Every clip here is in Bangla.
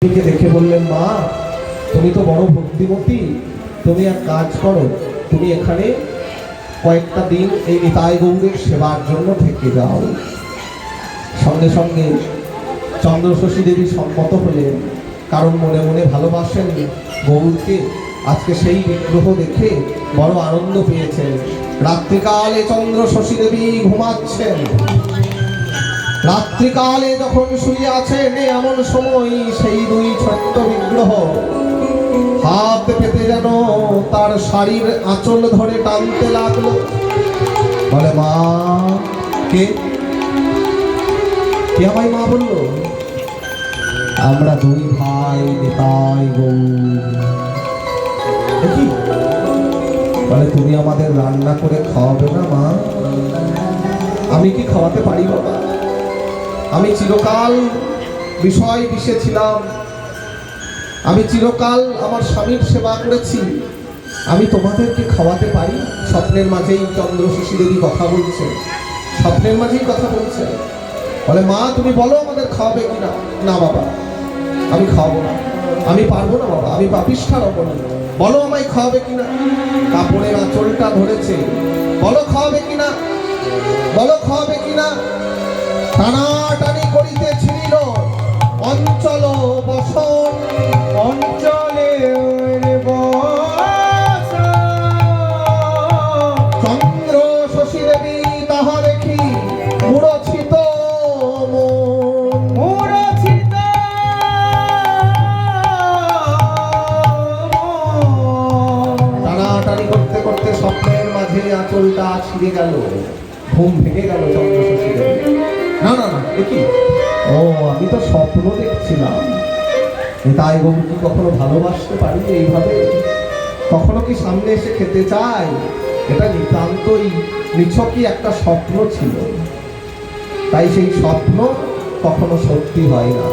দেখে বললেন, মা তুমি তো বড় ভক্তিমতী, তুমি এক কাজ করো, তুমি এখানে কয়েকটা দিন এই নিতাই গৌরের সেবার জন্য থেকে যাও। সঙ্গে সঙ্গে চন্দ্রশশী দেবী সম্মত হলেন, কারণ মনে মনে ভালোবাসেন গৌরকে। আজকে সেই বিগ্রহ দেখে বড় আনন্দ পেয়েছেন। রাত্রিকালে চন্দ্রশশী দেবী ঘুমাচ্ছেন। রাত্রিকালে যখন শুয়ে আছেন, এমন সময় সেই দুই ছোট্ট বিগ্রহ হাত পেতে যেন তার শাড়ির আঁচল ধরে টানতে লাগলো। বলে, মা কে? কে আমায় মা বললো? আমরা দুই ভাই নিতাই গৌর। দেখি, বলে তুমি আমাদের রান্না করে খাওয়াবে না মা? আমি কি খাওয়াতে পারি বাবা? আমি চিরকাল বিষয় বিষে ছিলাম, আমি চিরকাল আমার স্বামীর সেবা করেছি, আমি তোমাদেরকে খাওয়াতে পারি? স্বপ্নের মাঝেই চন্দ্রশশী দেবী কথা বলছে, স্বপ্নের মাঝেই কথা বলছে। বলে, মা তুমি বলো আমাদের খাওয়াবে কিনা? না বাবা, আমি খাওয়াবো না, আমি পারবো না বাবা, আমি পাপিষ্ঠা রমণী, বলো আমায় খাওয়াবে কিনা? কাপড়ের আঁচলটা ধরেছে, বলো খাওয়াবে কিনা, বলো খাওয়াবে কিনা? টানাটানি করিতেছিল অঞ্চল বসন, অঞ্চলে চন্দ্রশশী দেবী তাহা দেখি মূঢ়চিত মূঢ়চিত টানাটানি করতে করতে স্বপ্নের মাঝে আঁচলটা ছিঁড়ে গেল, ঘুম ভেঙে গেল চন্দ্রশশী দেবী। না না না, দেখি, ও আমি তো স্বপ্ন দেখছিলাম। নিতাই গৌর কি কখনো ভালোবাসতে পারি এইভাবে? কখনো কি সামনে এসে খেতে চাই? এটা নিতান্তই নিছকই একটা স্বপ্ন ছিল, তাই সেই স্বপ্ন কখনো সত্যি হয় না।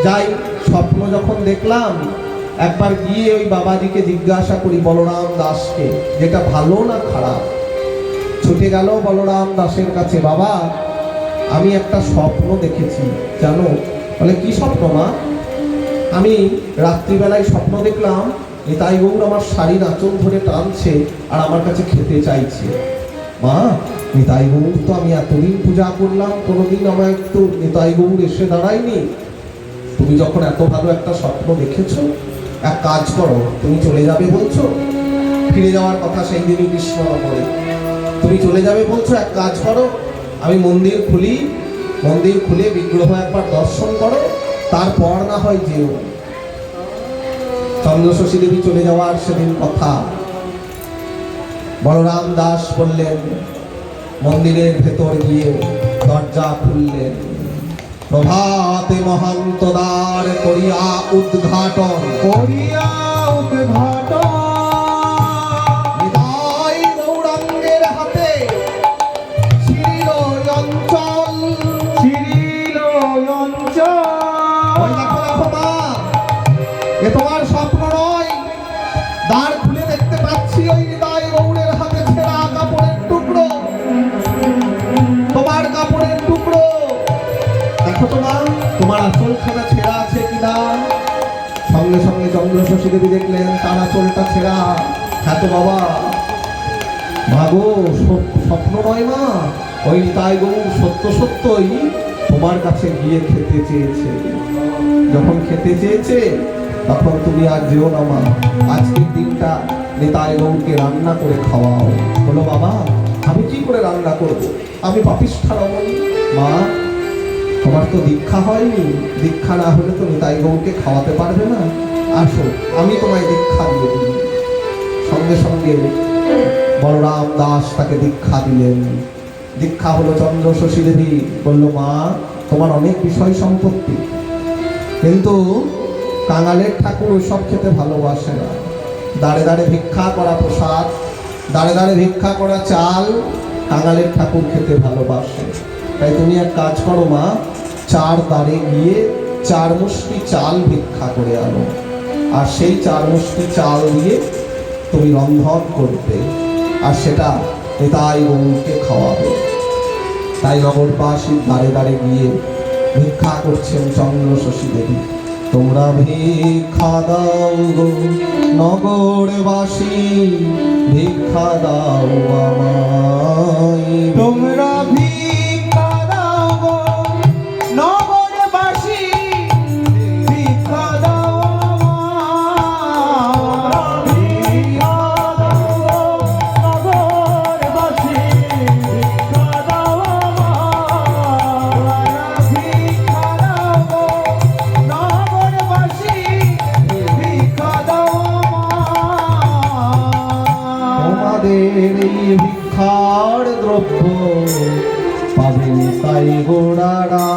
যাই, স্বপ্ন যখন দেখলাম, একবার গিয়ে ওই বাবাজিকে জিজ্ঞাসা করি, বলরাম দাসকে, যেটা ভালো না খারাপ। ছুটে গেল বলরাম দাসের কাছে, বাবা আমি একটা স্বপ্ন দেখেছি জানো। বলে, কি স্বপ্ন মা? আমি রাত্রিবেলায় স্বপ্ন দেখলাম নিতাই গৌর আমার শাড়ির আঁচল ধরে টানছে আর আমার কাছে খেতে চাইছে। মা, নিতাই গৌর তো আমি এতদিন পূজা করলাম, কোনোদিন আমার একটু নিতাই গৌর এসে দাঁড়ায়নি। তুমি যখন এত ভালো একটা স্বপ্ন দেখেছো, এক কাজ করো, তুমি চলে যাবে বলছো, ফিরে যাওয়ার কথা সেই দিনই কৃষ্ণ বলে, তুমি চলে যাবে বলছো, এক কাজ করো, আমি মন্দির খুলি, মন্দির খুলে বিগ্রহ একবার দর্শন করো, তারপর না হয় যেও। চন্দ্রশশী দেবী চলে যাওয়ার সেদিন কথা। বলরাম দাস বললেন, মন্দিরের ভেতর গিয়ে দরজা খুললেন। প্রভাতে মহান্ত দ্বার করিয়া উদ্ঘাটন, করিয়া উদ্ঘাটন নিতাই গৌরাঙ্গের হাতে ছিরিল অঞ্চল, ছিরিল অঞ্চল। দেখো দেখো মা, এ তোমার স্বপ্ন নয়, দ্বার খুলে দেখতে পাচ্ছি ওই নিতাই গৌরের হাতে ছেঁড়া কাপড়ের টুকরো, তোমার কাপড়ের টুকরো। দেখো তোমার আঁচলখানা ছেঁড়া আছে কিনা? সঙ্গে সঙ্গে চন্দ্রশশী দেবী দেখলেন তার আঁচলটা ছেঁড়া। হ্যাঁ তো বাবা, মাগো স্বপ্ন নয় মা, ওই নিতাই গৌর সত্য সত্যই তোমার কাছে গিয়ে খেতে চেয়েছে। যখন খেতে চেয়েছে তখন তুমি আর যেও না মা, আজকের দিনটা নিতাই গৌরকে রান্না করে খাওয়াও। বলো, বাবা আমি কি করে রান্না করব? আমি পাপিষ্ঠা রমণী। মা, তোমার তো দীক্ষা হয়নি, দীক্ষা না হলে তো নিতাই গৌরকে খাওয়াতে পারবে না। আসো, আমি তোমায় দীক্ষা দিয়ে দিই। সঙ্গে সঙ্গে বলরাম দাস তাকে দীক্ষা দিলেন। দীক্ষা হলো চন্দ্রশশী দেবী বলল, মা তোমার অনেক বিষয় সম্পত্তি, কিন্তু কাঙালের ঠাকুর ওইসব খেতে ভালোবাসে না। দাঁড়ে দাঁড়ে ভিক্ষা করা প্রসাদ, দাঁড়ে দাঁড়ে ভিক্ষা করা চাল কাঙালের ঠাকুর খেতে ভালোবাসে। তাই তুমি এক কাজ করো মা, চার দ্বারে গিয়ে 4 মুষ্টি চাল ভিক্ষা করে আনো, আর সেই 4 মুষ্টি চাল দিয়ে তুমি রন্ধন করবে, আর সেটা নিতাই গৌরকে খাওয়াবে। তাই নগরবাসীর দ্বারে দ্বারে গিয়ে ভিক্ষা করছেন চন্দ্রশশী দেবী। তোমরা ভিক্ষা দাও গো নগরবাসী, ভিক্ষা দাও আমায়। তোমরা ভিক্ষা দাও গো নগরবাসী, ভিক্ষা দাও আমায়। ভিক্ষা দাও গো নগরবাসী, ভিক্ষা দাও আমায়। ভিক্ষা দাও গো নগরবাসী, ভিক্ষা দাও আমায়। তোমাদের এই ভিক্ষার দ্রব্য পাবে তাই গোড়ারা।